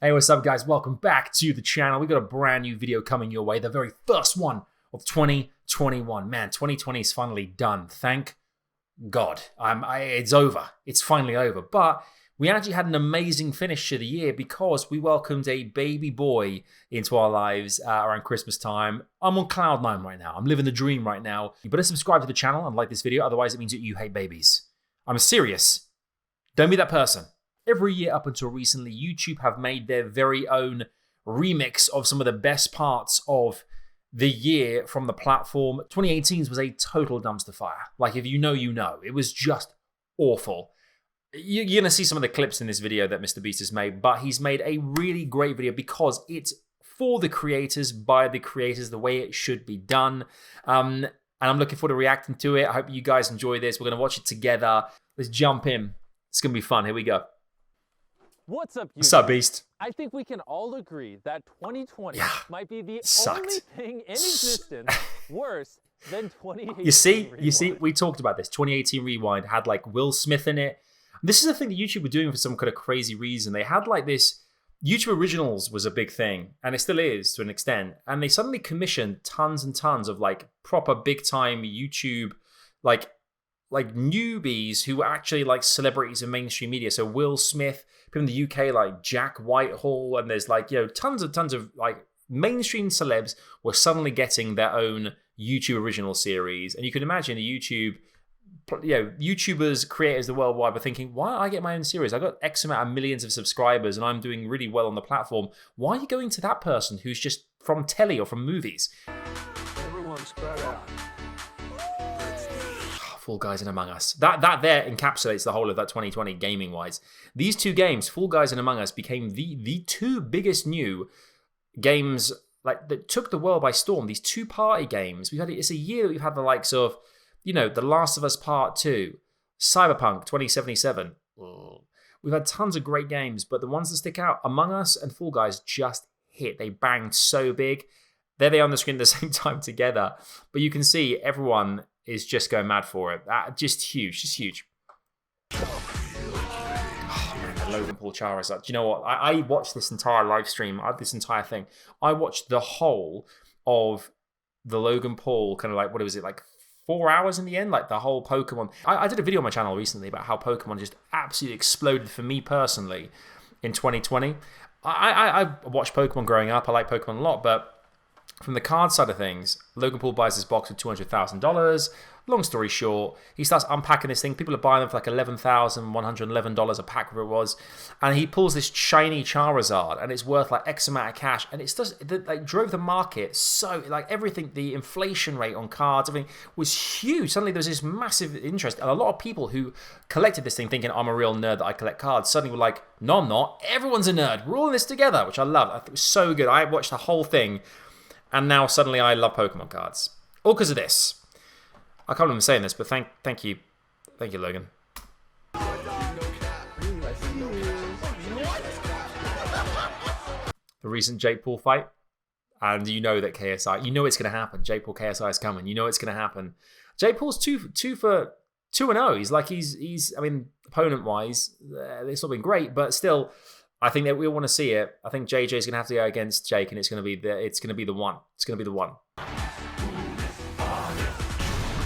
Hey, what's up, guys? Welcome back to the channel. We got a brand new video coming your way, the very first one of 2021. Man, 2020 is finally done. Thank God. It's over. It's finally over. But we actually had an amazing finish to the year because we welcomed a baby boy into our lives around Christmas time. I'm on cloud nine right now. I'm living the dream right now. You better subscribe to the channel and like this video, otherwise it means that you hate babies. I'm serious. Don't be that person. Every year up until recently, YouTube have made their very own remix of some of the best parts of the year from the platform. 2018's was a total dumpster fire. Like, if you know, you know. It was just awful. You're going to see some of the clips in this video that MrBeast has made, but he's made a really great video because it's for the creators, by the creators, the way it should be done. And I'm looking forward to reacting to it. I hope you guys enjoy this. We're going to watch it together. Let's jump in. It's going to be fun. Here we go. What's up, YouTube? What's up, Beast? I think we can all agree that 2020 might be the Sucked. only thing in existence worse than 2018. You see, we talked about this. 2018 Rewind had like Will Smith in it. This is a thing that YouTube were doing for some kind of crazy reason. They had like this, YouTube Originals was a big thing, and it still is to an extent. And they suddenly commissioned tons and tons of like proper big time YouTube, like newbies who were actually like celebrities in mainstream media. So Will Smith, people in the UK like Jack Whitehall, and there's like, you know, tons of like mainstream celebs were suddenly getting their own YouTube original series. And you can imagine the YouTubers, creators the worldwide were thinking, why don't I get my own series? I got X amount of millions of subscribers and I'm doing really well on the platform. Why are you going to that person who's just from telly or from movies? Everyone's spread out. Fall Guys and Among Us. That there encapsulates the whole of that 2020 gaming-wise. These two games, Fall Guys and Among Us, became the two biggest new games like that took the world by storm. These two party games. It's a year that we've had the likes of, you know, The Last of Us Part 2, Cyberpunk 2077. We've had tons of great games, but the ones that stick out, Among Us and Fall Guys just hit. They banged so big. There they are on the screen at the same time together. But you can see everyone is just going mad for it. Just huge. Oh man, that Logan Paul Charizard. Do you know what? I watched this entire live stream, this entire thing. I watched the whole of the Logan Paul kind of like, what was it, like 4 hours in the end? Like the whole Pokemon. I did a video on my channel recently about how Pokemon just absolutely exploded for me personally in 2020. I watched Pokemon growing up. I like Pokemon a lot, but from the card side of things, Logan Paul buys this box for $200,000. Long story short, he starts unpacking this thing. People are buying them for like $11,111 a pack, whatever it was. And he pulls this shiny Charizard, and it's worth like X amount of cash. And it's just like drove the market so like everything. The inflation rate on cards, everything was huge. Suddenly there was this massive interest, and a lot of people who collected this thing, thinking I'm a real nerd that I collect cards, suddenly were like, no, I'm not. Everyone's a nerd. We're all in this together, which I love. I thought it was so good. I watched the whole thing. And now suddenly I love Pokemon cards. All because of this. I can't even say this, but thank you. Thank you, Logan. The recent Jake Paul fight. And you know that KSI, you know it's going to happen. Jake Paul KSI is coming. You know it's going to happen. Jake Paul's 2-0. He's like, I mean, opponent-wise, it's not been great, but still, I think that we want to see it. I think JJ is going to have to go against Jake, and it's going to be the one. It's going to be the one.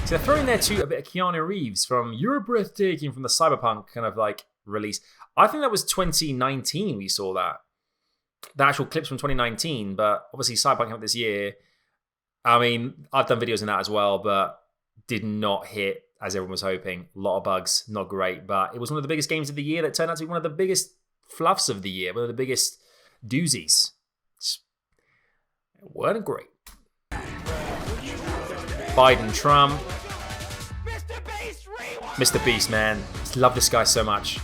So they're throwing there too a bit of Keanu Reeves from You're Breathtaking from the Cyberpunk kind of like release. I think that was 2019 we saw that. The actual clips from 2019, but obviously Cyberpunk came out this year. I mean, I've done videos on that as well, but did not hit as everyone was hoping. A lot of bugs, not great, but it was one of the biggest games of the year that turned out to be one of the biggest fluffs of the year, one of the biggest doozies. It weren't great. Biden, Trump. MrBeast, man. Love this guy so much.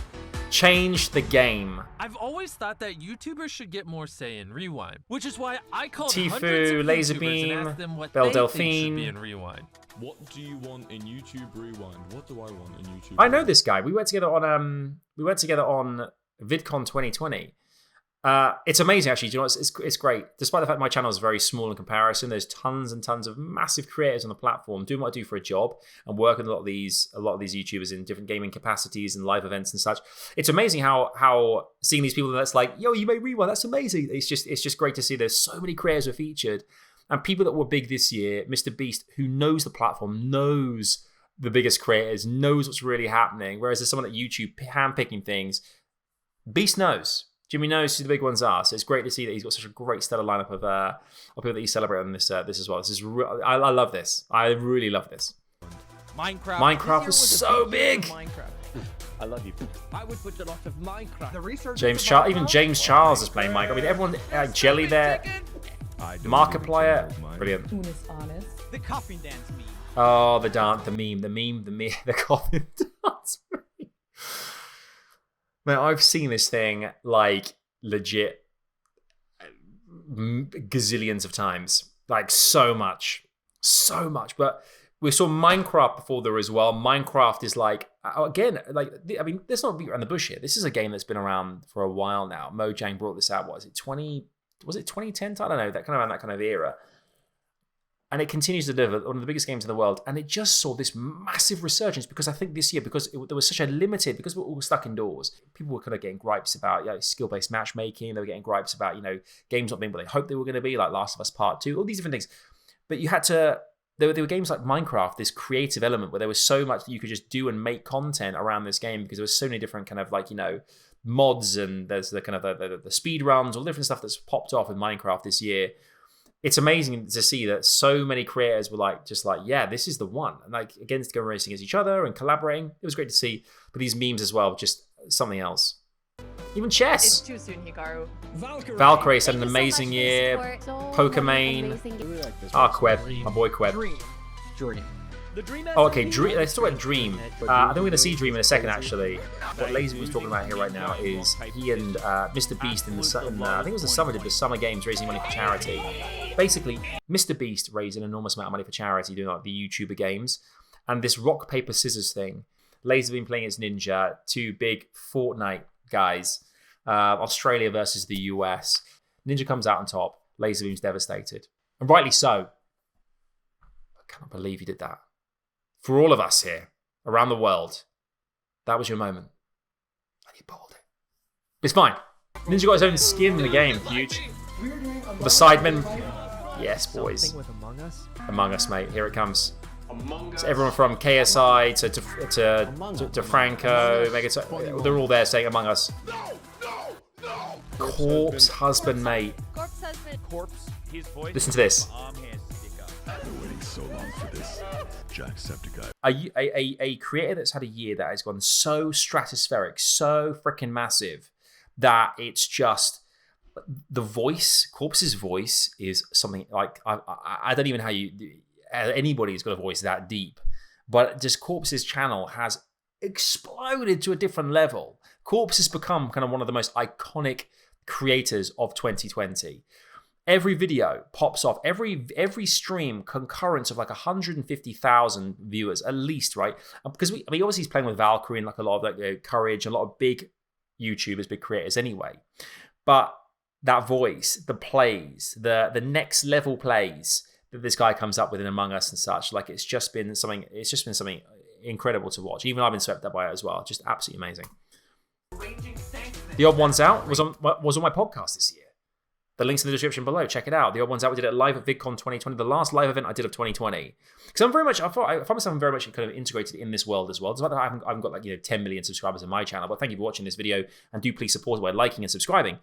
Change the game. I've always thought that YouTubers should get more say in Rewind, which is why I called Tifu, hundreds of Laserbeam, YouTubers and asked them what Belle they think should Delphine. be in Rewind. What do you want in YouTube Rewind? What do I want in YouTube? I know this guy. We went together on VidCon 2020, It's amazing, actually. Do you know, it's great. Despite the fact my channel is very small in comparison, there's tons and tons of massive creators on the platform doing what I do for a job and working with a lot of these YouTubers in different gaming capacities and live events and such. It's amazing how seeing these people that's like, yo, you made Rewind, that's amazing. It's just great to see there's so many creators who are featured and people that were big this year. MrBeast, who knows the platform, knows the biggest creators, knows what's really happening. Whereas there's someone at YouTube handpicking things. Beast knows. Jimmy knows who the big ones are, so it's great to see that he's got such a great stellar lineup of people that he's celebrating this as well. This is I love this. I really love this. Minecraft was so big. I love you. I would put a lot of Minecraft. The research. Even James Charles is playing Minecraft. I mean, everyone. Jelly there. Markiplier. Brilliant. Honest. The coffin dance meme. Oh, the meme, the coffin dance meme. Man, I've seen this thing like legit gazillions of times, like so much. But we saw Minecraft before there as well. Minecraft is like, again, like, I mean, let's not beat around the bush here. This is a game that's been around for a while now. Mojang brought this out. Was it 2010? I don't know, that kind of around that kind of era. And it continues to deliver one of the biggest games in the world. And it just saw this massive resurgence because I think this year, because there was such a limited, because we're all stuck indoors, people were kind of getting gripes about skill-based matchmaking. They were getting gripes about, games not being what they hoped they were going to be, like Last of Us Part 2, all these different things. But you had to, there were games like Minecraft, this creative element where there was so much that you could just do and make content around this game because there was so many different kind of like, mods, and there's the kind of the speed runs, all the different stuff that's popped off in Minecraft this year. It's amazing to see that so many creators were yeah, this is the one. And against going racing against each other and collaborating. It was great to see. But these memes as well, just something else. Even chess. It's too soon, Hikaru. Valkyrae's had an amazing year. Pokemon. Queb. My boy Queb. Dream. Oh, okay. Dream. Let's talk about Dream. I think we're going to see Dream in a second, actually. What Lazy was talking about here right now is he and MrBeast I think it was the summer, did the Summer Games raising money for charity. Basically, MrBeast raised an enormous amount of money for charity doing like the YouTuber games. And this rock, paper, scissors thing, Lazy been playing as Ninja, two big Fortnite guys, Australia versus the US. Ninja comes out on top. Laserbeam's devastated. And rightly so. I cannot believe he did that. For all of us here, around the world, that was your moment. And you pulled it. It's fine. Ninja got his own skin in the game, huge. The Sidemen. Yes, boys. Among Us, mate. Here it comes. So everyone from KSI to Franco, they're all there saying Among Us. Corpse husband, mate. Corpse. His voice. Listen to this. Waiting so long for this, Jacksepticeye. A creator that's had a year that has gone so stratospheric, so freaking massive, that it's just the voice. Corpse's voice is something like I don't even know how anybody's got a voice that deep, but just Corpse's channel has exploded to a different level. Corpse has become kind of one of the most iconic creators of 2020. Every video pops off, every stream concurrence of like 150,000 viewers at least, right? Because obviously he's playing with Valkyrie and like a lot of Courage, a lot of big YouTubers, big creators anyway. But that voice, the plays, the next level plays that this guy comes up with in Among Us and such, like it's just been something incredible to watch. Even I've been swept up by it as well. Just absolutely amazing. The Odd Ones Out was on my podcast this year. The link's in the description below. Check it out. The Odd Ones Out, we did it live at VidCon 2020, the last live event I did of 2020. Because I find myself very much kind of integrated in this world as well. Despite that I haven't got 10 million subscribers on my channel, but thank you for watching this video, and do please support it by liking and subscribing.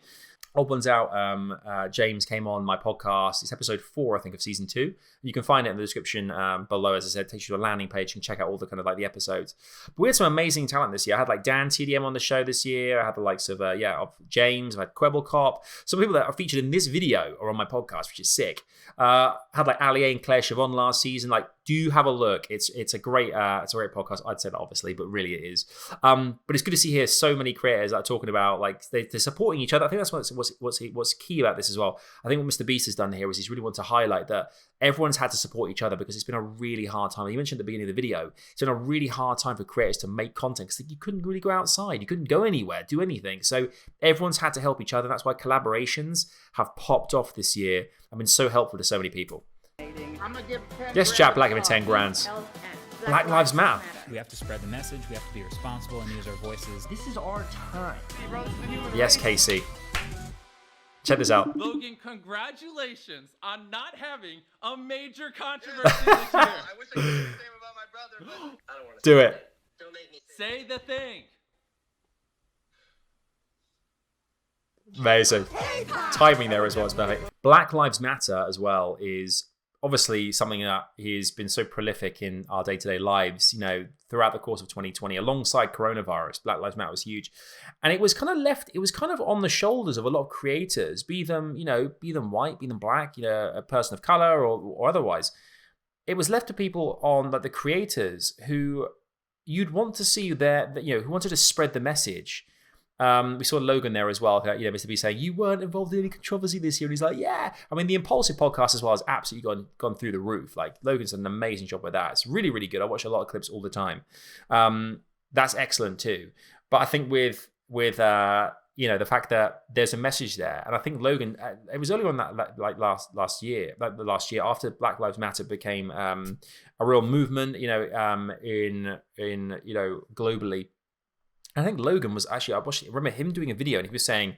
Odd Ones Out, James came on my podcast. It's episode 4, I think, of season 2. You can find it in the description below. As I said, it takes you to a landing page. You can check out all the kind of the episodes. But we had some amazing talent this year. I had Dan TDM on the show this year. I had the likes of James. I had Quebblecop. Some people that are featured in this video are on my podcast, which is sick. Had Ali A and Claire Chavon last season. Do have a look. It's a great podcast. I'd say that obviously, but really it is. But it's good to see here so many creators that are talking about they're supporting each other. I think that's what's what's key about this as well. I think what MrBeast has done here is he's really wanted to highlight that everyone's had to support each other because it's been a really hard time. You mentioned at the beginning of the video, it's been a really hard time for creators to make content because you couldn't really go outside, you couldn't go anywhere, do anything. So everyone's had to help each other. That's why collaborations have popped off this year and been so helpful to so many people. Yes, Jack Black giving 10 grand. Black Lives Matter. We have to spread the message. We have to be responsible and use our voices. This is our time. Yes, Casey. Check this out. Logan, congratulations on not having a major controversy this year. I wish I could say the same about my brother, but I don't want to Do it. Don't make me say Say the thing. Amazing. Timing there as well is perfect. Black Lives Matter as well is obviously something that has been so prolific in our day-to-day lives, throughout the course of 2020, alongside coronavirus. Black Lives Matter was huge. And it was kind of on the shoulders of a lot of creators, be them white, be them black, a person of color or otherwise. It was left to people on like the creators who you'd want to see there, who wanted to spread the message. We saw Logan there as well, MrBeast saying, you weren't involved in any controversy this year. And he's like, yeah. I mean, the Impulsive podcast as well has absolutely gone through the roof. Like, Logan's done an amazing job with that. It's really, really good. I watch a lot of clips all the time. That's excellent too. But I think with the fact that there's a message there, and I think Logan, it was early on that like last year after Black Lives Matter became a real movement, in globally. I think Logan was actually, I remember him doing a video and he was saying,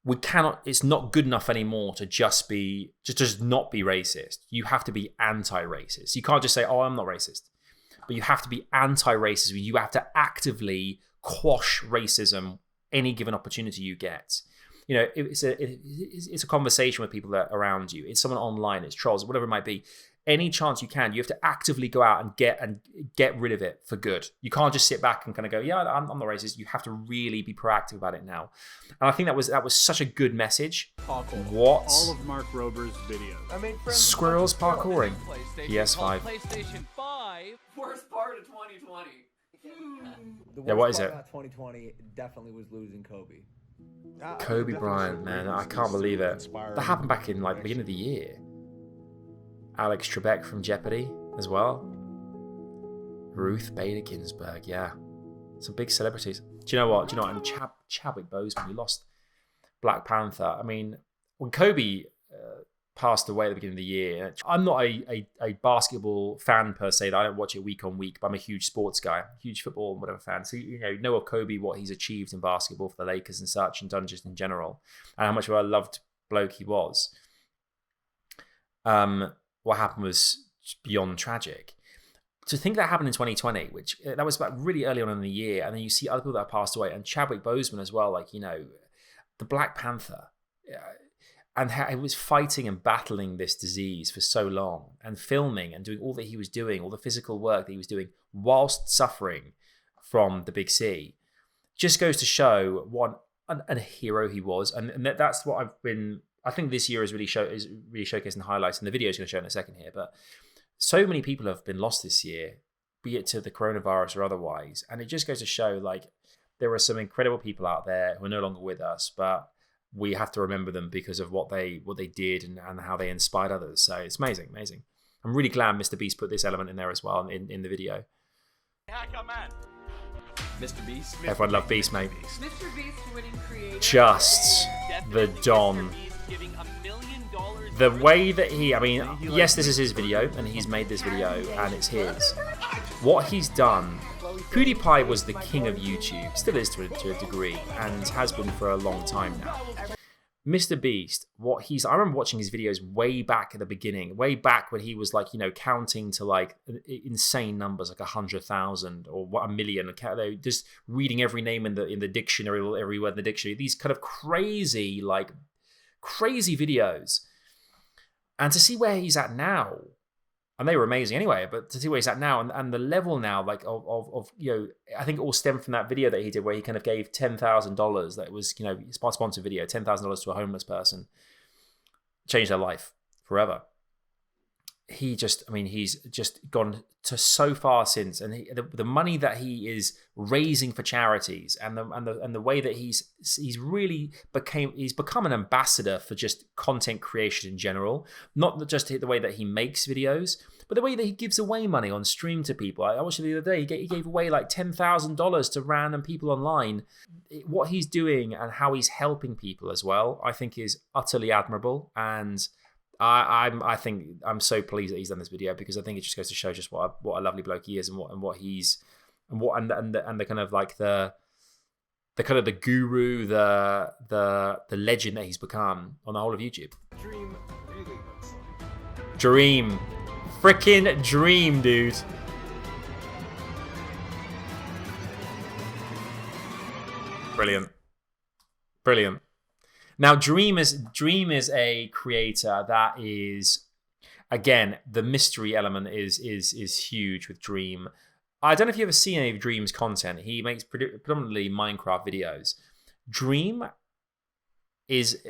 it's not good enough anymore to just not be racist. You have to be anti-racist. You can't just say, oh, I'm not racist. But you have to be anti-racist. You have to actively quash racism any given opportunity you get. It's a conversation with people that are around you. It's someone online, it's trolls, whatever it might be. Any chance you can, you have to actively go out and get rid of it for good. You can't just sit back and kind of go, yeah, I'm not racist. You have to really be proactive about it now. And I think that was such a good message. Parkour. What? All of Mark Rober's videos. I made friends. Squirrels parkouring. PS5. PlayStation 5. Worst part of 2020. The what worst is part it? about 2020 definitely was losing Kobe. Kobe Bryant, man, I can't believe it. That happened back in like the beginning of the year. Alex Trebek from Jeopardy as well. Ruth Bader Ginsburg, yeah. Some big celebrities. Do you know what? And Chadwick Boseman, we lost Black Panther. I mean, when Kobe passed away at the beginning of the year, I'm not a basketball fan per se. I don't watch it week on week, but I'm a huge sports guy, huge football and whatever fan. So, know of Kobe, what he's achieved in basketball for the Lakers and such, and done just in general, and how much of a loved bloke he was. What happened was beyond tragic. To think that happened in 2020, which that was about really early on in the year, and then you see other people that have passed away, and Chadwick Boseman as well, the Black Panther, and how he was fighting and battling this disease for so long, and filming and doing all that he was doing, all the physical work that he was doing, whilst suffering from the big C, just goes to show what a hero he was, and that's what I think this year is really showcasing highlights, and the video is going to show in a second here. But so many people have been lost this year, be it to the coronavirus or otherwise, and it just goes to show there are some incredible people out there who are no longer with us, but we have to remember them because of what they did and how they inspired others. So it's amazing. I'm really glad MrBeast put this element in there as well in the video. MrBeast. Everyone loved Beast, mate. MrBeast winning creator. Just the Don. Giving $1 million. The way that yes, this is his video, and he's made this video, and it's his. What he's done, PewDiePie was the king of YouTube, still is to a degree, and has been for a long time now. MrBeast, I remember watching his videos way back at the beginning, way back when he was counting to insane numbers, 100,000 or 1 million, just reading every name in the dictionary, every word in the dictionary. These kind of crazy videos, and to see where he's at now, and they were amazing anyway, but to see where he's at now and the level now of I think it all stemmed from that video that he did where he kind of gave $10,000, that was sponsored video, $10,000 to a homeless person, changed their life forever. he just, I mean, he's just gone to so far since, and the money that he is raising for charities, and the way that he's become an ambassador for just content creation in general, not just the way that he makes videos, but the way that he gives away money on stream to people. I watched it the other day. He gave away like $10,000 to random people online. What he's doing and how he's helping people as well, I think, is utterly admirable. And I think I'm so pleased that he's done this video, because I think it just goes to show just what a lovely bloke he is, and what he's and the kind of like the kind of the guru, the legend that he's become on the whole of YouTube. Dream really looks like. Dream. Freaking dream, dude. Brilliant. Brilliant. Now, Dream is a creator that is, again, the mystery element is huge with Dream. I don't know if you've ever seen any of Dream's content. He makes predominantly Minecraft videos. Dream is,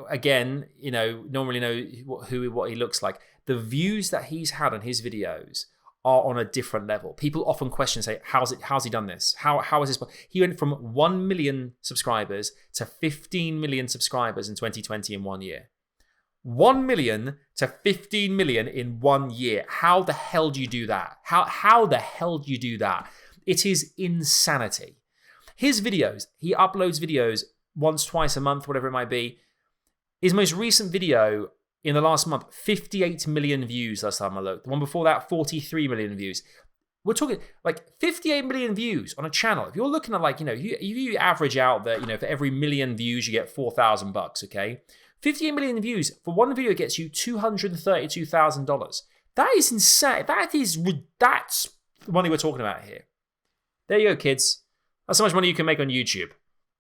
again, normally know what he looks like. The views that he's had on his videos are on a different level. People often question, say, how's he done this? How is this? He went from 1 million subscribers to 15 million subscribers in 2020 in 1 year. 1 million to 15 million in 1 year. How the hell do you do that? How the hell do you do that? It is insanity. His videos, he uploads videos once, twice a month, whatever it might be. His most recent video in the last month, 58 million views last time I looked. The one before that, 43 million views. We're talking like 58 million views on a channel. If you're looking at like, you average out that, for every million views, you get $4,000, okay? 58 million views for one video gets you $232,000. That is insane. That's the money we're talking about here. There you go, kids. That's how much money you can make on YouTube.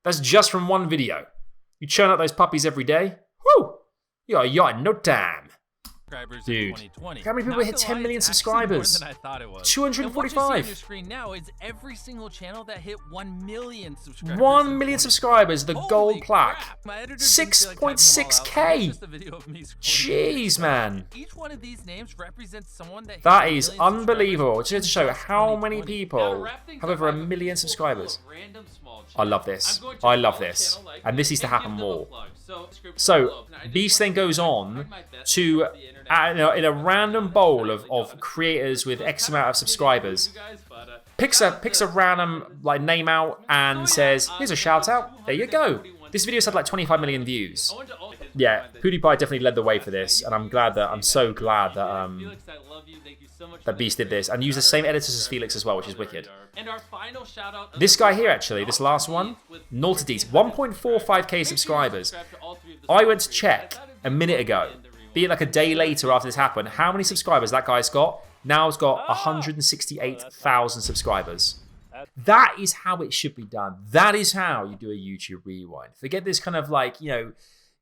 That's just from one video. You churn out those puppies every day. Woo! You're in no time. Dude, how many people hit 10 million subscribers? 245. And what you see on your screen now is every single channel that hit 1 million subscribers. 1 million subscribers, the gold plaque. 6.6K. Jeez, man. Each one of these names represents someone that is unbelievable. Just to show how many people have over 1 million subscribers. I love this. I love this. And this needs to happen more. So, Beast then goes on to, in a random bowl of creators with X amount of subscribers, picks a random name out and says, here's a shout out. There you go. This video's had like 25 million views. Yeah, PewDiePie definitely led the way for this, and I'm so glad that that Beast did this and used the same editors as Felix as well, which is wicked. This guy here, actually, this last one, Nautidis, 1.45k subscribers. I went to check a minute ago, be it like a day later after this happened, how many subscribers that guy's got. Now he's got 168,000 subscribers. That is how it should be done. That is how you do a YouTube rewind. Forget this kind of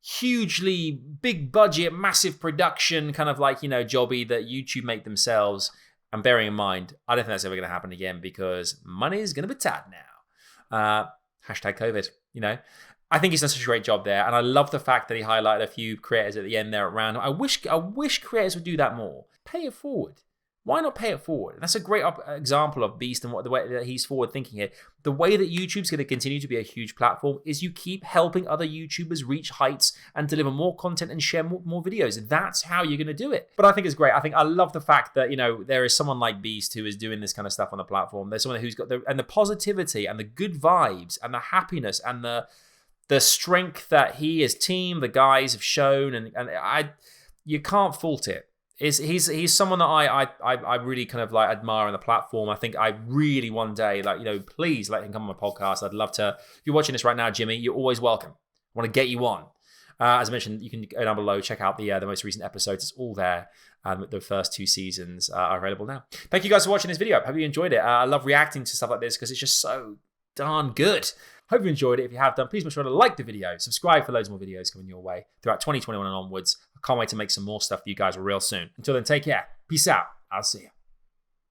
hugely big budget, massive production kind of jobby that YouTube make themselves. And bearing in mind, I don't think that's ever going to happen again because money is going to be tight now. Hashtag COVID, I think he's done such a great job there. And I love the fact that he highlighted a few creators at the end there at random. I wish creators would do that more. Pay it forward. Why not pay it forward? And that's a great example of Beast and the way that he's forward thinking here. The way that YouTube's going to continue to be a huge platform is you keep helping other YouTubers reach heights and deliver more content and share more videos. That's how you're going to do it. But I think it's great. I love the fact that, there is someone like Beast who is doing this kind of stuff on the platform. There's someone who's got the positivity and the good vibes and the happiness and the strength that he, his team, the guys have shown. And you can't fault it. He's someone that I really kind of admire on the platform. I think I really one day please let him come on my podcast. I'd love to. If you're watching this right now, Jimmy, you're always welcome. I want to get you on. As I mentioned, you can go down below, check out the most recent episodes. It's all there. The first 2 seasons are available now. Thank you guys for watching this video. Hope you enjoyed it. I love reacting to stuff like this because it's just so darn good. Hope you enjoyed it. If you have done, please make sure to like the video, subscribe for loads more videos coming your way throughout 2021 and onwards. I can't wait to make some more stuff for you guys real soon. Until then, take care. Peace out. I'll see you.